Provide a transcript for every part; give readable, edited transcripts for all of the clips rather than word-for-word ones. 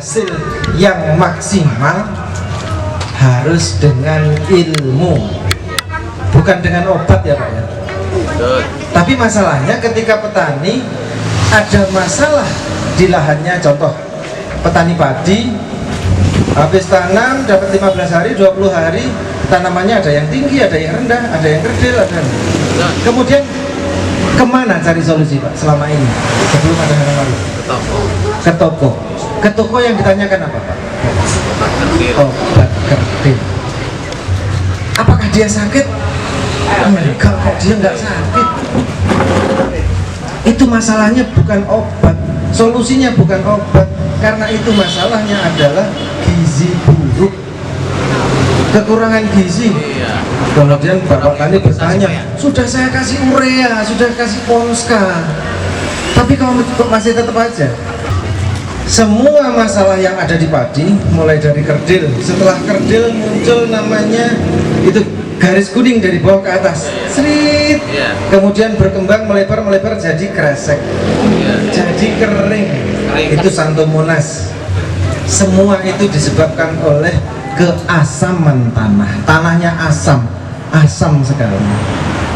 hasil yang maksimal harus dengan ilmu, bukan dengan obat ya Pak ya. Tapi masalahnya ketika petani ada masalah di lahannya, contoh petani padi habis tanam dapat 15 hari, 20 hari tanamannya ada yang tinggi, ada yang rendah, ada yang kerdil, ada yang... Kemudian kemana cari solusi Pak selama ini sebelum ada hal lalu? Ke toko. Ke toko yang ditanyakan apa Pak? Obat kerdil. Apakah dia sakit? Enggak kok, dia nggak sakit. Itu masalahnya bukan obat, solusinya bukan obat, karena itu masalahnya adalah gizi buruk, kekurangan gizi. Kemudian Bapak tani bertanya, sudah saya kasih urea, sudah kasih ponska, tapi kok masih tetap aja. Semua masalah yang ada di padi, mulai dari kerdil, setelah kerdil muncul namanya itu garis kuning dari bawah ke atas, srit, kemudian berkembang melebar jadi kresek, jadi kering, itu Santomonas. Semua itu disebabkan oleh keasaman tanah, tanahnya asam sekali.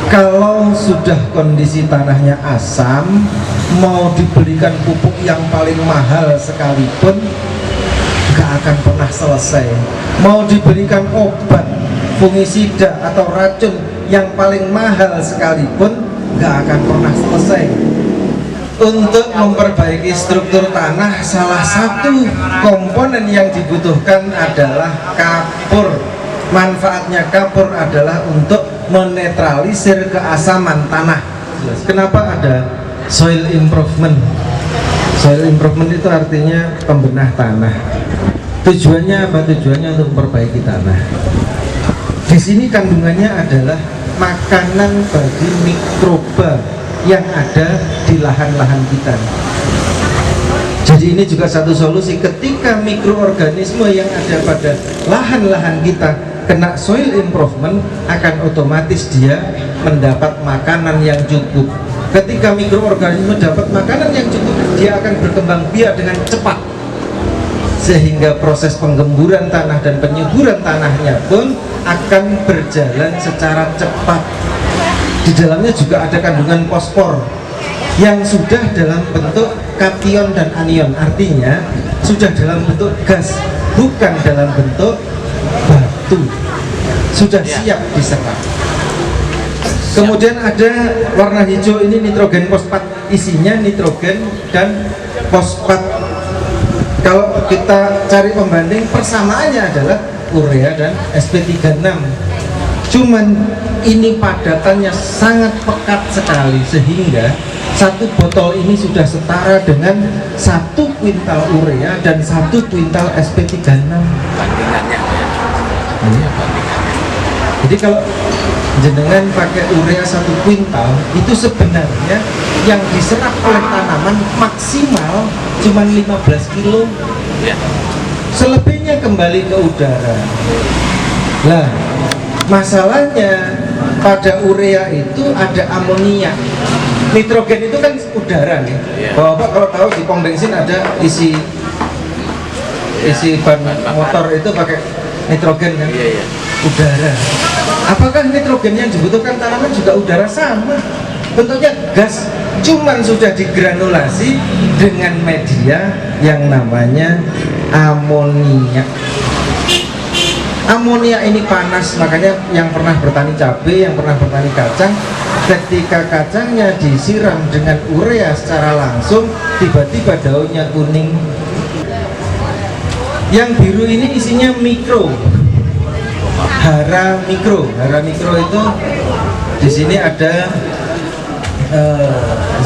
Kalau sudah kondisi tanahnya asam, mau diberikan pupuk yang paling mahal sekalipun nggak akan pernah selesai. Mau diberikan obat fungisida atau racun yang paling mahal sekalipun nggak akan pernah selesai. Untuk memperbaiki struktur tanah, salah satu komponen yang dibutuhkan adalah kapur. Manfaatnya kapur adalah untuk menetralisir keasaman tanah. Kenapa ada soil improvement? Soil improvement itu artinya pembenah tanah. Tujuannya apa? Tujuannya untuk memperbaiki tanah. Di sini kandungannya adalah makanan bagi mikroba yang ada di lahan-lahan kita. Jadi ini juga satu solusi ketika mikroorganisme yang ada pada lahan-lahan kita kena soil improvement, akan otomatis dia mendapat makanan yang cukup. Ketika mikroorganisme dapat makanan yang cukup, dia akan berkembang biak dengan cepat, sehingga proses penggemburan tanah dan penyuburan tanahnya pun akan berjalan secara cepat. Di dalamnya juga ada kandungan fosfor yang sudah dalam bentuk kation dan anion, artinya sudah dalam bentuk gas, bukan dalam bentuk batu, sudah siap diserap. Kemudian ada warna hijau, ini nitrogen fosfat, isinya nitrogen dan fosfat. Kalau kita cari pembanding, persamaannya adalah urea dan sp36, cuman ini padatannya sangat pekat sekali, sehingga satu botol ini sudah setara dengan 1 kuintal urea dan 1 kuintal sp36 bandingannya. Jadi kalau jenengan pakai urea 1 kuintal, itu sebenarnya yang diserap oleh tanaman maksimal cuma 15 kilo, selebihnya kembali ke udara. Nah, masalahnya pada urea itu ada amonia. Nitrogen itu kan udara nih. Bapak kalau tahu di pom bensin ada isi ban motor itu pakai nitrogen kan, udara. Apakah nitrogen yang dibutuhkan tanaman juga udara? Sama, bentuknya gas, cuman sudah digranulasi dengan media yang namanya amonia. Amonia ini panas, makanya yang pernah bertani cabai, yang pernah bertani kacang, ketika kacangnya disiram dengan urea secara langsung, tiba-tiba daunnya kuning. Yang biru ini isinya mikro, hara mikro. Hara mikro itu di sini ada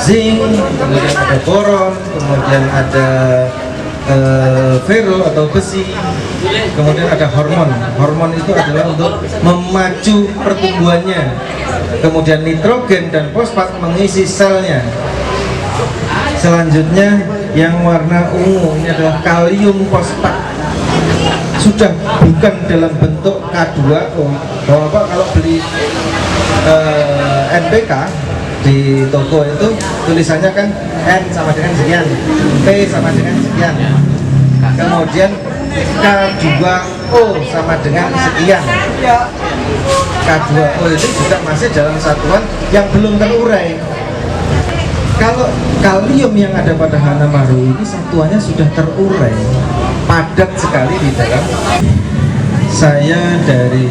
zinc, kemudian ada boron, kemudian ada ferro atau besi, kemudian ada hormon. Hormon itu adalah untuk memacu pertumbuhannya. Kemudian nitrogen dan fosfat mengisi selnya. Selanjutnya yang warna ungu ini adalah kalium fosfat. Sudah bukan dalam bentuk K2O. Bapak kalau beli NPK di toko itu tulisannya kan N sama dengan sekian, P sama dengan sekian. kemudian K2O sama dengan sekian. K2O itu juga masih dalam satuan yang belum terurai. Kalau kalium yang ada pada Hanamaru ini satuannya sudah terurai, padat sekali di dalam. Saya dari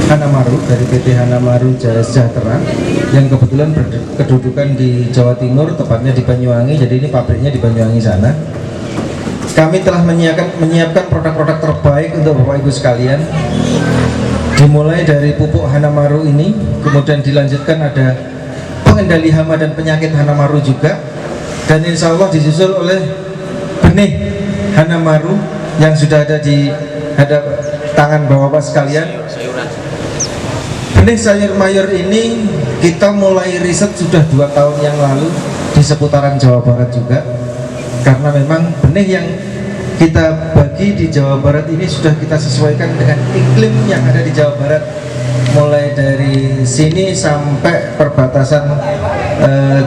Hanamaru, dari PT Hanamaru Jaya Sejahtera yang kebetulan berkedudukan di Jawa Timur, tepatnya di Banyuwangi. Jadi ini pabriknya di Banyuwangi sana. Kami telah menyiapkan produk-produk terbaik untuk Bapak Ibu sekalian. Dimulai dari pupuk Hanamaru ini, kemudian dilanjutkan ada pengendali hama dan penyakit Hanamaru juga, dan insya Allah disusul oleh benih Hanamaru yang sudah ada di tangan Bapak sekalian. Benih sayur mayur ini kita mulai riset sudah 2 tahun yang lalu di seputaran Jawa Barat juga, karena memang benih yang kita bagi di Jawa Barat ini sudah kita sesuaikan dengan iklim yang ada di Jawa Barat, mulai dari sini sampai perbatasan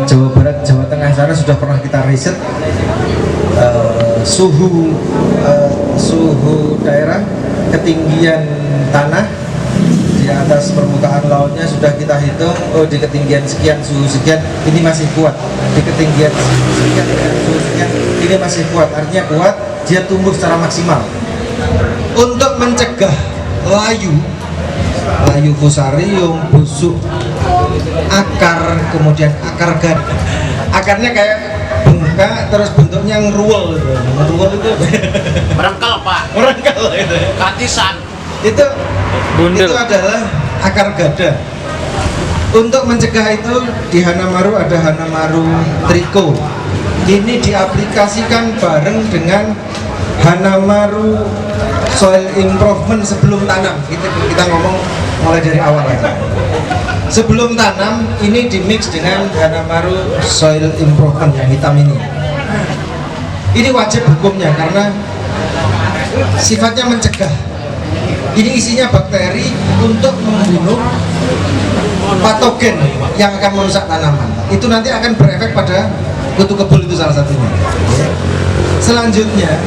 Jawa Barat, Jawa Tengah sana sudah pernah kita riset. Suhu daerah, ketinggian tanah di atas permukaan lautnya sudah kita hitung. Oh, di ketinggian sekian, suhu sekian, ini masih kuat. Di ketinggian sekian, suhu sekian, ini masih kuat. Artinya kuat, dia tumbuh secara maksimal. Untuk mencegah layu fusarium, busuk akar, kemudian akar gad, akarnya kayak bengkak, terus bentuknya ngeruwel gitu. Ngeruwel itu merengkel Pak, merengkel itu, katisan itu adalah akar gada. Untuk mencegah itu di Hanamaru ada Hanamaru Trico. Ini diaplikasikan bareng dengan Hanamaru Soil Improvement sebelum tanam. Kita ngomong mulai dari awal aja. Sebelum tanam ini dimix dengan Hanamaru Soil Improvement yang hitam ini. Ini wajib hukumnya karena sifatnya mencegah. Ini isinya bakteri untuk membunuh patogen yang akan merusak tanaman. Itu nanti akan berefek pada kutu kebul, itu salah satunya. Selanjutnya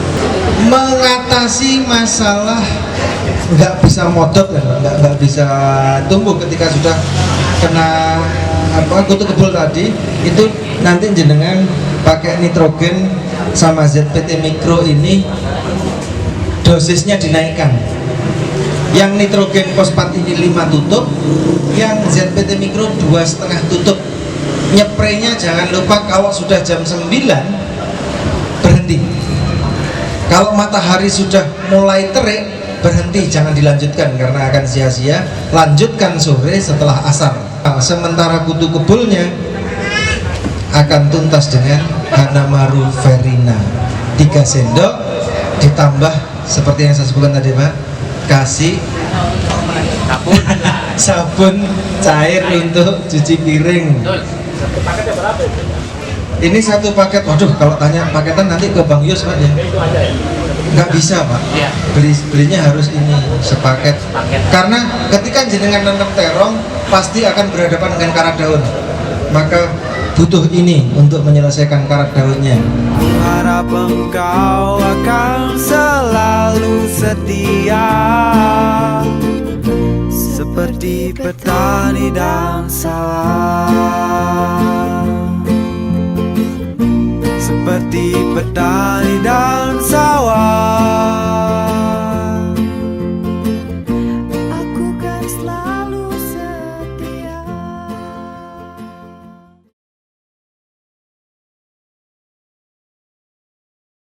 mengatasi masalah nggak bisa modok, nggak bisa tumbuh ketika sudah kena kutu kebul tadi, itu nanti jenengan pakai nitrogen sama ZPT Mikro ini dosisnya dinaikkan. Yang nitrogen fosfat ini 5 tutup, yang ZPT Mikro 2,5 tutup. Nyepraynya jangan lupa kalau sudah jam 9 berhenti. Kalau matahari sudah mulai terik berhenti, jangan dilanjutkan karena akan sia-sia. Lanjutkan sore setelah asar. Sementara kutu kebulnya akan tuntas dengan Hanamaru Verina 3 sendok ditambah seperti yang saya sebutkan tadi Pak, kasih sabun cair untuk cuci piring. Ini satu paket, waduh kalau tanya paketan nanti ke Bang Yus Pak ya. Nggak bisa Pak, belinya harus ini sepaket. Karena ketika jenengan nanam terong pasti akan berhadapan dengan karat daun, maka butuh ini untuk menyelesaikan karat daunnya. Harap engkau akan selalu setia seperti petani dan sawah, seperti petani dan